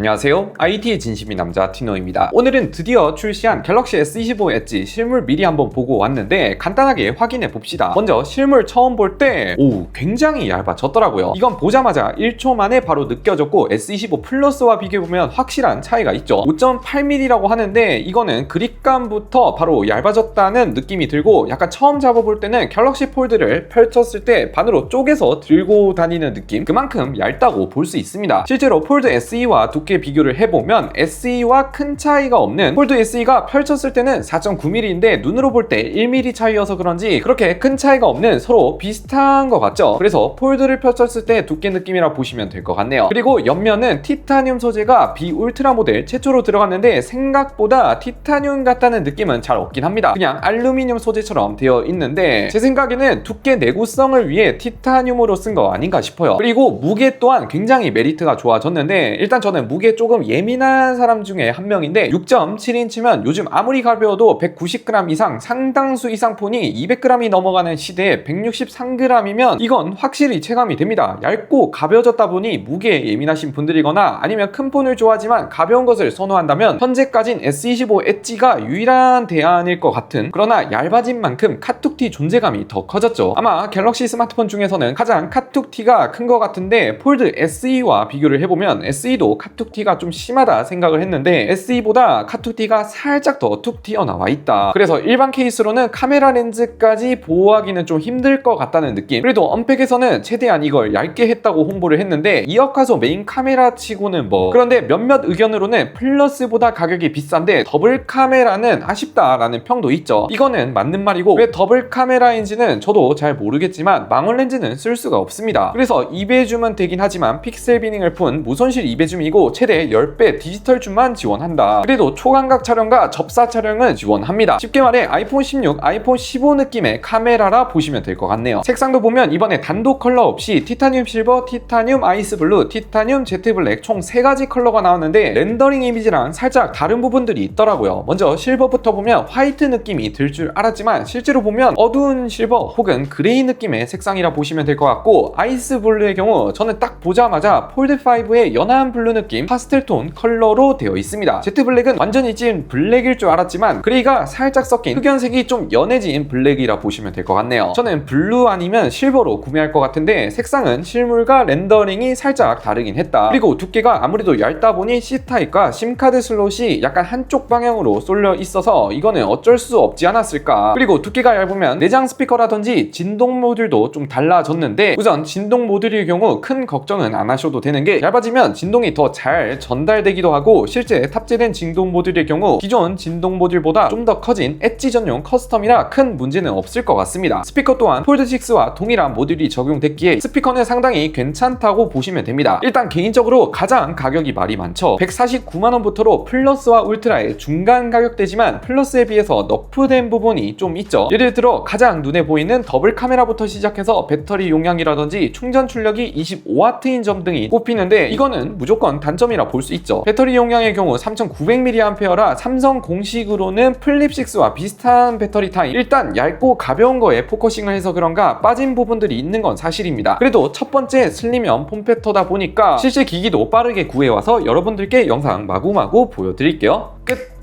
안녕하세요. IT의 진심인 남자 티노입니다. 오늘은 드디어 출시한 갤럭시 S25 엣지 실물 미리 한번 보고 왔는데 간단하게 확인해 봅시다. 먼저 실물 처음 볼 때 굉장히 얇아졌더라고요. 이건 보자마자 1초 만에 바로 느껴졌고 S25 플러스와 비교해보면 확실한 차이가 있죠. 5.8mm라고 하는데 이거는 그립감부터 바로 얇아졌다는 느낌이 들고, 약간 처음 잡아볼 때는 갤럭시 폴드를 펼쳤을 때 반으로 쪼개서 들고 다니는 느낌, 그만큼 얇다고 볼 수 있습니다. 실제로 폴드 SE와 두께 비교를 해보면 SE와 큰 차이가 없는 폴드 SE가 펼쳤을 때는 4.9mm인데 눈으로 볼 때 1mm 차이여서 그런지 그렇게 큰 차이가 없는, 서로 비슷한 것 같죠. 그래서 폴드를 펼쳤을 때 두께 느낌이라 보시면 될 것 같네요. 그리고 옆면은 티타늄 소재가 비울트라 모델 최초로 들어갔는데 생각보다 티타늄 같다는 느낌은 잘 없긴 합니다. 그냥 알루미늄 소재처럼 되어 있는데 제 생각에는 두께 내구성을 위해 티타늄으로 쓴 거 아닌가 싶어요. 그리고 무게 또한 굉장히 메리트가 좋아졌는데, 일단 저는 무게 조금 예민한 사람 중에 한 명인데 6.7인치면 요즘 아무리 가벼워도 190g 이상, 상당수 이상 폰이 200g이 넘어가는 시대에 163g이면 이건 확실히 체감이 됩니다. 얇고 가벼워졌다 보니 무게에 예민하신 분들이거나 아니면 큰 폰을 좋아하지만 가벼운 것을 선호한다면 현재까진 S25 엣지가 유일한 대안일 것 같은, 그러나 얇아진 만큼 카툭티 존재감이 더 커졌죠. 아마 갤럭시 스마트폰 중에서는 가장 카툭티가 큰 것 같은데, 폴드 SE와 비교를 해보면 SE도 카툭티가 좀 심하다 생각을 했는데 SE보다 카툭티가 살짝 더 툭 튀어나와 있다. 그래서 일반 케이스로는 카메라 렌즈까지 보호하기는 좀 힘들 것 같다는 느낌. 그래도 언팩에서는 최대한 이걸 얇게 했다고 홍보를 했는데 이어카소 메인 카메라 치고는 그런데 몇몇 의견으로는 플러스보다 가격이 비싼데 더블 카메라는 아쉽다라는 평도 있죠. 이거는 맞는 말이고, 왜 더블 카메라인지는 저도 잘 모르겠지만 망원 렌즈는 쓸 수가 없습니다. 그래서 2배줌은 되긴 하지만 픽셀 비닝을 푼 무손실 2배줌이고 최대 10배 디지털 줌만 지원한다. 그래도 초광각 촬영과 접사 촬영은 지원합니다. 쉽게 말해 아이폰 16, 아이폰 15 느낌의 카메라라 보시면 될 것 같네요. 색상도 보면 이번에 단독 컬러 없이 티타늄 실버, 티타늄 아이스 블루, 티타늄 제트 블랙 총 3가지 컬러가 나왔는데 렌더링 이미지랑 살짝 다른 부분들이 있더라고요. 먼저 실버부터 보면 화이트 느낌이 들 줄 알았지만 실제로 보면 어두운 실버 혹은 그레이 느낌의 색상이라 보시면 될 것 같고, 아이스 블루의 경우 저는 딱 보자마자 폴드5의 연한 블루 느낌 파스텔톤 컬러로 되어 있습니다. 제트 블랙은 완전히 찐 블랙일 줄 알았지만 그레이가 살짝 섞인 흑연색이 좀 연해진 블랙이라 보시면 될 것 같네요. 저는 블루 아니면 실버로 구매할 것 같은데 색상은 실물과 렌더링이 살짝 다르긴 했다. 그리고 두께가 아무래도 얇다 보니 C타입과 심카드 슬롯이 약간 한쪽 방향으로 쏠려 있어서 이거는 어쩔 수 없지 않았을까. 그리고 두께가 얇으면 내장 스피커라든지 진동 모듈도 좀 달라졌는데, 우선 진동 모듈의 경우 큰 걱정은 안 하셔도 되는 게 얇아지면 진동이 더 잘 전달되기도 하고, 실제 탑재된 진동 모듈의 경우 기존 진동 모듈보다 좀 더 커진 엣지 전용 커스텀이라 큰 문제는 없을 것 같습니다. 스피커 또한 폴드6와 동일한 모듈이 적용됐기에 스피커는 상당히 괜찮다고 보시면 됩니다. 일단 개인적으로 가장 가격이 말이 많죠. 149만원부터로 플러스와 울트라의 중간 가격대지만 플러스에 비해서 너프된 부분이 좀 있죠. 예를 들어 가장 눈에 보이는 더블 카메라부터 시작해서 배터리 용량이라든지 충전 출력이 25W인 점 등이 꼽히는데 이거는 무조건 단점이라 볼 수 있죠. 배터리 용량의 경우 3900mAh라 삼성 공식으로는 플립6와 비슷한 배터리 타입. 일단 얇고 가벼운 거에 포커싱을 해서 그런가 빠진 부분들이 있는 건 사실입니다. 그래도 첫 번째 슬림형 폼팩터다 보니까 실제 기기도 빠르게 구해와서 여러분들께 영상 마구마구 보여드릴게요. 끝!